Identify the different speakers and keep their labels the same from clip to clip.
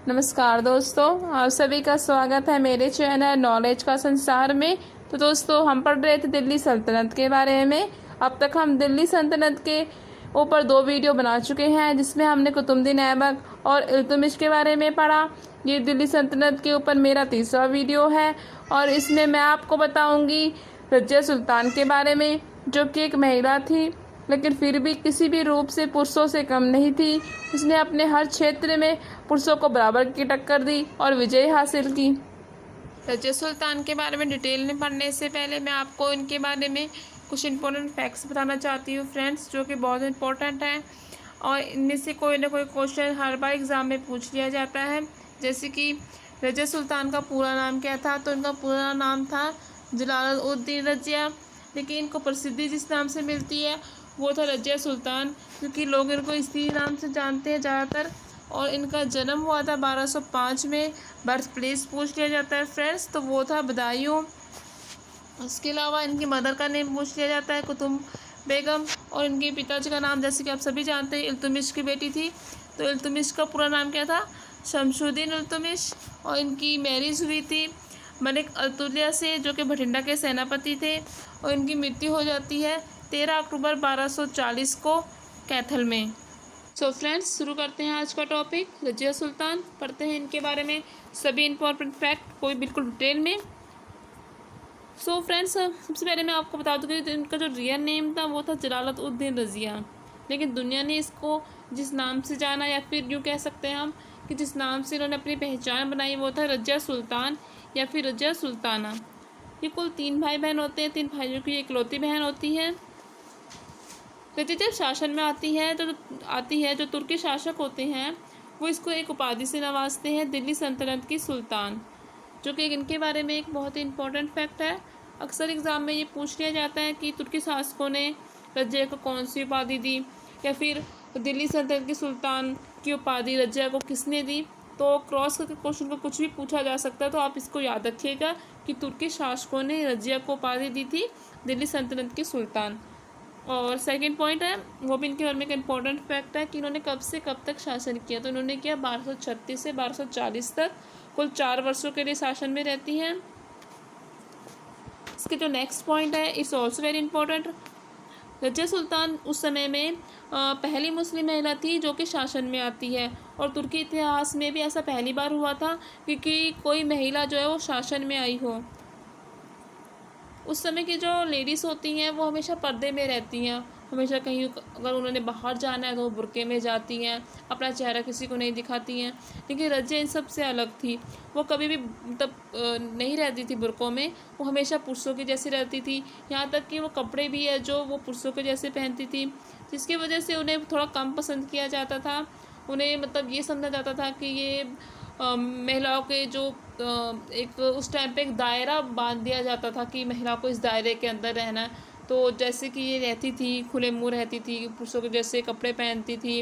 Speaker 1: नमस्कार दोस्तों, आप सभी का स्वागत है मेरे चैनल नॉलेज का संसार में। तो दोस्तों, हम पढ़ रहे थे दिल्ली सल्तनत के बारे में। अब तक हम दिल्ली सल्तनत के ऊपर 2 वीडियो बना चुके हैं, जिसमें हमने कुतुबुद्दीन ऐबक और इल्तुतमिश के बारे में पढ़ा। ये दिल्ली सल्तनत के ऊपर मेरा तीसरा वीडियो है और इसमें मैं आपको बताऊंगी रज़िया सुल्तान के बारे में, जो कि एक महिला थी, लेकिन फिर भी किसी भी रूप से पुरुषों से कम नहीं थी। उसने अपने हर क्षेत्र में पुरुषों को बराबर की टक्कर दी और विजय हासिल की। रज़िया सुल्तान के बारे में डिटेल में पढ़ने से पहले मैं आपको इनके बारे में कुछ इंपॉर्टेंट फैक्ट्स बताना चाहती हूँ फ्रेंड्स, जो कि बहुत इंपॉर्टेंट हैं और इनमें से कोई ना कोई क्वेश्चन हर बार एग्ज़ाम में पूछ लिया जाता है। जैसे कि रज़िया सुल्तान का पूरा नाम क्या था, तो इनका पूरा नाम था जलालुद्दीन रज़िया, लेकिन इनको प्रसिद्धि जिस नाम से मिलती है वो था रज़िया सुल्तान, क्योंकि लोग इनको इसी नाम से जानते हैं ज़्यादातर। और इनका जन्म हुआ था 1205 में। बर्थ प्लेस पूछ लिया जाता है फ्रेंड्स, तो वो था बदायूं। उसके अलावा इनकी मदर का नेम पूछ लिया जाता है कुतुब बेगम, और इनके पिताजी का नाम जैसे कि आप सभी जानते हैं इल्तुतमिश की बेटी थी, तो इल्तुतमिश का पूरा नाम क्या था, शमशुद्दीन इल्तुतमिश। और इनकी मैरिज हुई थी मलिक अतुलिया से, जो कि भटिंडा के सेनापति थे, और इनकी मृत्यु हो जाती है 13 अक्टूबर 1240 को कैथल में। सो फ्रेंड्स, शुरू करते हैं आज का टॉपिक रज़िया सुल्तान। पढ़ते हैं इनके बारे में सभी इंपॉर्टेंट फैक्ट, कोई बिल्कुल डिटेल में। सो फ्रेंड्स, सबसे पहले मैं आपको बता दूँ कि इनका जो रियल नेम था वो था जलालुद्दीन रज़िया, लेकिन दुनिया ने इसको जिस नाम से जाना, या फिर यूँ कह सकते हैं हम कि जिस नाम से इन्होंने अपनी पहचान बनाई, वो था रज़िया सुल्तान या फिर रज़िया सुल्ताना। ये कुल 3 भाई बहन होते हैं, 3 भाइयों की इकलौती बहन होती है। रज़िया जब शासन में आती है जो तुर्की शासक होते हैं वो इसको एक उपाधि से नवाजते हैं, दिल्ली सल्तनत की सुल्तान, जो कि इनके बारे में एक बहुत ही इंपॉर्टेंट फैक्ट है। अक्सर एग्ज़ाम में ये पूछ लिया जाता है कि तुर्की शासकों ने रज़िया को कौन सी उपाधि दी, या फिर दिल्ली सल्तनत की सुल्तान की उपाधि रज़िया को किसने दी। तो क्रॉस करके क्वेश्चन को कुछ भी पूछा जा सकता है, तो आप इसको याद रखिएगा कि तुर्की शासकों ने रज़िया को उपाधि दी थी दिल्ली सल्तनत की सुल्तान। और सेकंड पॉइंट है, वो भी इनके बारे में एक इम्पॉर्टेंट फैक्ट है कि इन्होंने कब से कब तक शासन किया, तो इन्होंने किया 1236 से 1240 तक, कुल 4 वर्षों के लिए शासन में रहती हैं। इसके जो नेक्स्ट पॉइंट है, it's also very important. Razia Sultan उस समय में पहली मुस्लिम महिला थी जो कि शासन में आती है, और तुर्की इतिहास में भी ऐसा पहली बार हुआ था क्योंकि कोई महिला जो है वो शासन में आई हो। उस समय की जो लेडीज़ होती हैं वो हमेशा पर्दे में रहती हैं, हमेशा कहीं अगर उन्होंने बाहर जाना है तो वो बुर्के में जाती हैं, अपना चेहरा किसी को नहीं दिखाती हैं। लेकिन रज़िया इन सब से अलग थी, वो कभी भी मतलब नहीं रहती थी बुर्कों में, वो हमेशा पुरुषों की जैसी रहती थी। यहाँ तक कि वो कपड़े भी है जो वो पुरुषों के जैसे पहनती थी, जिसकी वजह से उन्हें थोड़ा कम पसंद किया जाता था। उन्हें मतलब ये समझा जाता था कि ये महिलाओं के जो एक उस टाइम पे एक दायरा बांध दिया जाता था कि महिला को इस दायरे के अंदर रहना है। तो जैसे कि ये रहती थी, खुले मुँह रहती थी, पुरुषों के जैसे कपड़े पहनती थी,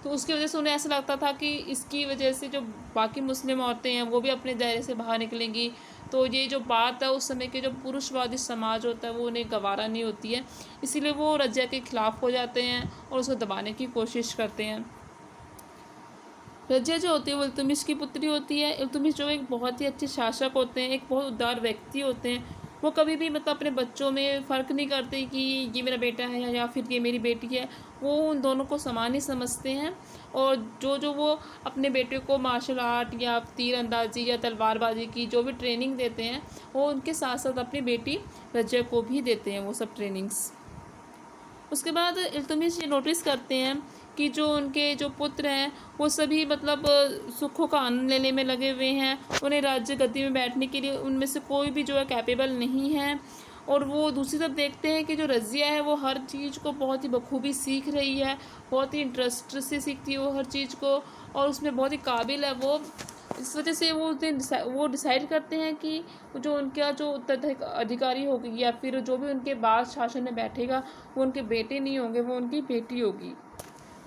Speaker 1: तो उसकी वजह से उन्हें ऐसा लगता था कि इसकी वजह से जो बाकी मुस्लिम औरतें हैं वो भी अपने दायरे से बाहर निकलेंगी। तो ये जो बात है उस समय के जो पुरुषवादी समाज होता है वो उन्हें गवारा नहीं होती है, इसीलिए वो रज़िया के खिलाफ़ हो जाते हैं और उसको दबाने की कोशिश करते हैं। रज़िया जो होती है वो इल्तुतमिश की पुत्री होती है। इल्तुतमिश जो एक बहुत ही अच्छे शासक होते हैं, एक बहुत उदार व्यक्ति होते हैं। वो कभी भी मतलब अपने बच्चों में फ़र्क नहीं करते कि ये मेरा बेटा है या फिर ये मेरी बेटी है, वो उन दोनों को समान ही समझते हैं। और जो वो अपने बेटे को मार्शल आर्ट या तीरंदाजी या तलवारबाजी की जो भी ट्रेनिंग देते हैं, वो उनके साथ साथ अपनी बेटी रज़िया को भी देते हैं वो सब ट्रेनिंग्स। उसके बाद इल्तुतमिश ये नोटिस करते हैं कि जो उनके जो पुत्र हैं वो सभी मतलब सुखों का आनंद लेने में लगे हुए हैं, उन्हें राज्य गद्दी में बैठने के लिए उनमें से कोई भी जो है कैपेबल नहीं है। और वो दूसरी तरफ देखते हैं कि जो रज़िया है वो हर चीज़ को बहुत ही बखूबी सीख रही है, बहुत ही इंटरेस्ट से सीखती है वो हर चीज़ को, और उसमें बहुत ही काबिल है वो। इस वजह से वो डिसाइड करते हैं कि जो उनका जो उत्तराधिकारी होगी या फिर जो भी उनके बाद शासन में बैठेगा वो उनके बेटे नहीं होंगे, वो उनकी बेटी होगी।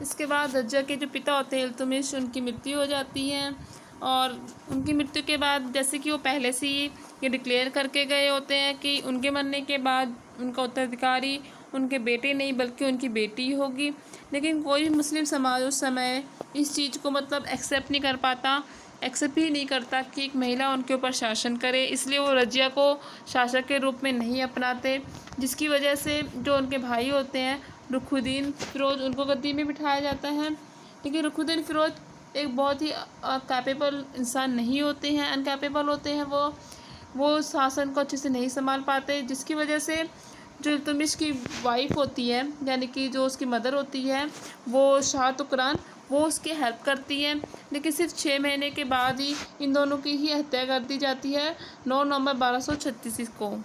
Speaker 1: इसके बाद रज़िया के जो पिता होते हैं इल्तुतमिश, उनकी मृत्यु हो जाती है, और उनकी मृत्यु के बाद जैसे कि वो पहले से ही ये डिक्लेयर करके गए होते हैं कि उनके मरने के बाद उनका उत्तराधिकारी उनके बेटे नहीं बल्कि उनकी बेटी होगी। लेकिन कोई भी मुस्लिम समाज उस समय इस चीज़ को मतलब एक्सेप्ट नहीं कर पाता, एक्सेप्ट ही नहीं करता कि एक महिला उनके ऊपर शासन करे, इसलिए वो रज़िया को शासक के रूप में नहीं अपनाते, जिसकी वजह से जो उनके भाई होते हैं रुखुद्दीन फ़िरोज़, उनको गद्दी में बिठाया जाता है। लेकिन रुखुद्दीन फ़िरोज़ एक बहुत ही कैपेबल इंसान नहीं होते हैं, अनकैपेबल होते हैं। वो शासन को अच्छे से नहीं संभाल पाते, जिसकी वजह से जो इल्तुतमिश की वाइफ होती है, यानी कि जो उसकी मदर होती है, वो शाह तुकरान, वो उसकी हेल्प करती है। लेकिन सिर्फ 6 महीने के बाद ही इन दोनों की ही हत्या कर दी जाती है 9 नवंबर 1236 को।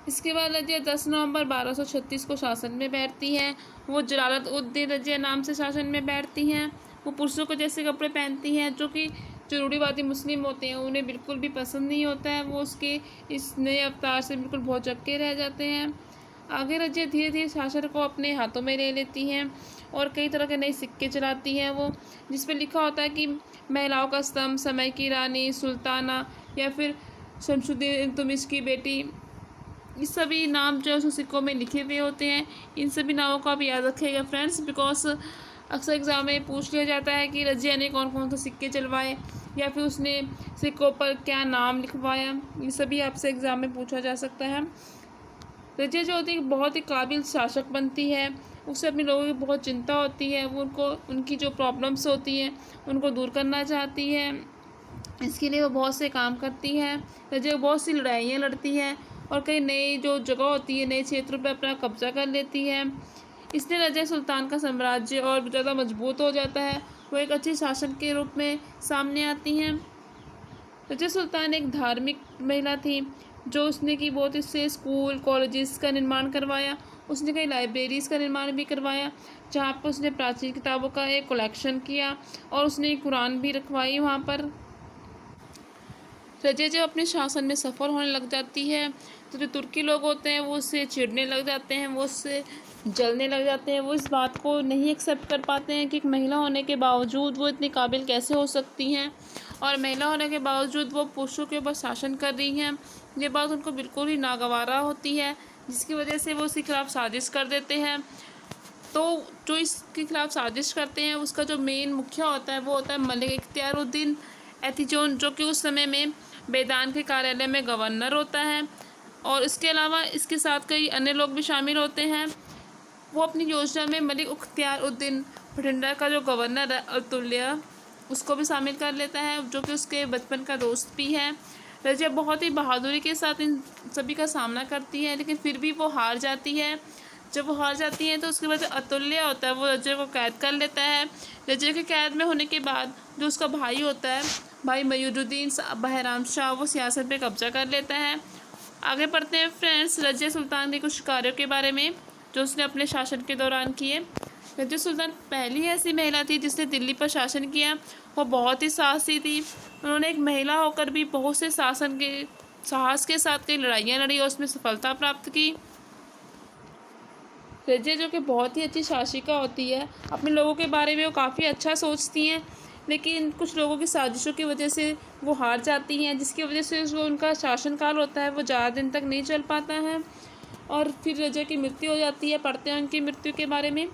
Speaker 1: इसके बाद रज़िया 10 नवंबर 1236 को शासन में बैठती हैं। वो जलालत उद दीन रज़िया नाम से शासन में बैठती हैं। वो पुरुषों को जैसे कपड़े पहनती हैं, जो कि जो रूढ़िवादी मुस्लिम होते हैं उन्हें बिल्कुल भी पसंद नहीं होता है। वो उसके इस नए अवतार से बिल्कुल भौचक्के रह जाते हैं। आगे रज़िया धीरे धीरे शासन को अपने हाथों में ले लेती हैं और कई तरह के नए सिक्के चलाती हैं वो, जिस पर लिखा होता है कि महिलाओं का स्तंभ, समय की रानी, सुल्ताना या फिर शमसुद्दीन इल्तुतमिश की बेटी, ये सभी नाम जो है सिक्कों में लिखे हुए होते हैं। इन सभी नामों को आप याद रखिएगा फ्रेंड्स, बिकॉज अक्सर एग्ज़ाम में पूछ लिया जाता है कि रज़िया ने कौन कौन से सिक्के चलवाए या फिर उसने सिक्कों पर क्या नाम लिखवाया, ये सभी आपसे एग्ज़ाम में पूछा जा सकता है। रज़िया जो होती है बहुत ही काबिल शासक बनती है, उससे अपने लोगों की बहुत चिंता होती है, वो उनकी जो प्रॉब्लम्स होती हैं उनको दूर करना चाहती है। इसके लिए वो बहुत से काम करती है। रज़िया बहुत सी लड़ाइयाँ लड़ती है और कई नई जो जगह होती है, नए क्षेत्रों पर अपना कब्जा कर लेती है। इसलिए रज़िया सुल्तान का साम्राज्य और ज़्यादा मजबूत हो जाता है। वो एक अच्छे शासक के रूप में सामने आती हैं। रज़िया सुल्तान एक धार्मिक महिला थी, जो उसने की बहुत इससे स्कूल कॉलेजेस का निर्माण करवाया। उसने कई लाइब्रेरीज़ का निर्माण भी करवाया, जहाँ पर उसने प्राचीन किताबों का एक कलेक्शन किया और उसने कुरान भी रखवाई वहाँ पर। रज़िया जब अपने शासन में सफल होने लग जाती है तो जो तुर्की लोग होते हैं वो उससे चिढ़ने लग जाते हैं, वो उससे जलने लग जाते हैं। वो इस बात को नहीं एक्सेप्ट कर पाते हैं कि एक महिला होने के बावजूद वो इतनी काबिल कैसे हो सकती हैं और महिला होने के बावजूद वो पुरुषों के ऊपर शासन कर रही हैं। ये बात उनको बिल्कुल ही नागवारा होती है, जिसकी वजह से वो उसके खिलाफ़ साजिश कर देते हैं। तो जो इसके खिलाफ़ साजिश करते हैं उसका जो मेन मुखिया होता है वो होता है मलिक इख्तियारुद्दीन एथिजोन, जो कि उस समय में बेदान के कार्यालय में गवर्नर होता है। और इसके अलावा इसके साथ कई अन्य लोग भी शामिल होते हैं। वो अपनी योजना में मलिक इख्तियारुद्दीन भटिंडा का जो गवर्नर है अतुल्या, उसको भी शामिल कर लेता है, जो कि उसके बचपन का दोस्त भी है। रज़िया बहुत ही बहादुरी के साथ इन सभी का सामना करती है, लेकिन फिर भी वो हार जाती है। जब वो हार जाती है तो उसके बाद जो अतुल्या होता है वो रज़िया को कैद कर लेता है। रज़िया के कैद में होने के बाद जो उसका भाई होता है, भाई मयूरुद्दीन बहराम शाह, वो सियासत पे कब्जा कर लेता है। आगे पढ़ते हैं फ्रेंड्स रज़िया सुल्तान के कुछ कार्यों के बारे में जो उसने अपने शासन के दौरान किए। रज़िया सुल्तान पहली ऐसी महिला थी जिसने दिल्ली पर शासन किया। वो बहुत ही साहसी थी। उन्होंने एक महिला होकर भी बहुत से साहस के साथ कई लड़ाइयाँ लड़ी और उसमें सफलता प्राप्त की। रज़िया जो कि बहुत ही अच्छी शासिका होती है, अपने लोगों के बारे में वो काफ़ी अच्छा सोचती हैं, लेकिन कुछ लोगों की साजिशों की वजह से वो हार जाती हैं, जिसकी वजह से जो उनका शासनकाल होता है वो ज़्यादा दिन तक नहीं चल पाता है और फिर रज़िया की मृत्यु हो जाती है। पढ़ते हैं उनकी मृत्यु के बारे में।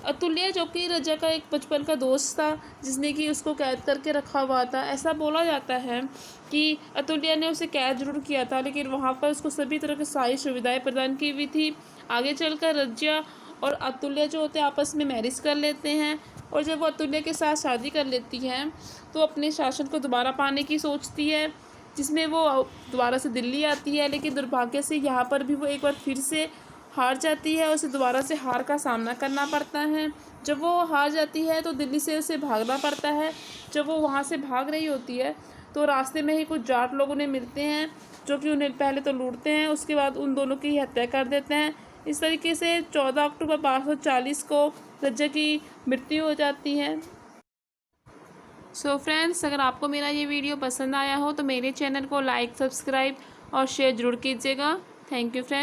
Speaker 1: अतुल्या जो कि रज़िया का एक बचपन का दोस्त था, जिसने कि उसको कैद करके रखा हुआ था। ऐसा बोला जाता है कि अतुल्या ने उसे कैद जरूर किया था, लेकिन वहाँ पर उसको सभी तरह की सारी सुविधाएं प्रदान की हुई थी। आगे चलकर रज़िया और अतुल्या जो होते हैं आपस में मैरिज कर लेते हैं और जब वो अतुल्या के साथ शादी कर लेती हैं तो अपने शासन को दोबारा पाने की सोचती है, जिसमें वो दोबारा से दिल्ली आती है। लेकिन दुर्भाग्य से यहाँ पर भी वो एक बार फिर से हार जाती है और उसे दोबारा से हार का सामना करना पड़ता है। जब वो हार जाती है तो दिल्ली से उसे भागना पड़ता है। जब वो वहाँ से भाग रही होती है तो रास्ते में ही कुछ जाट लोग उन्हें मिलते हैं, जो कि उन्हें पहले तो लूटते हैं, उसके बाद उन दोनों की हत्या कर देते हैं। इस तरीके से 14 अक्टूबर 1240 को रज़िया की मृत्यु हो जाती है। सो फ्रेंड्स, अगर आपको मेरा ये वीडियो पसंद आया हो तो मेरे चैनल को लाइक, सब्सक्राइब और शेयर ज़रूर कीजिएगा। Thank you friends.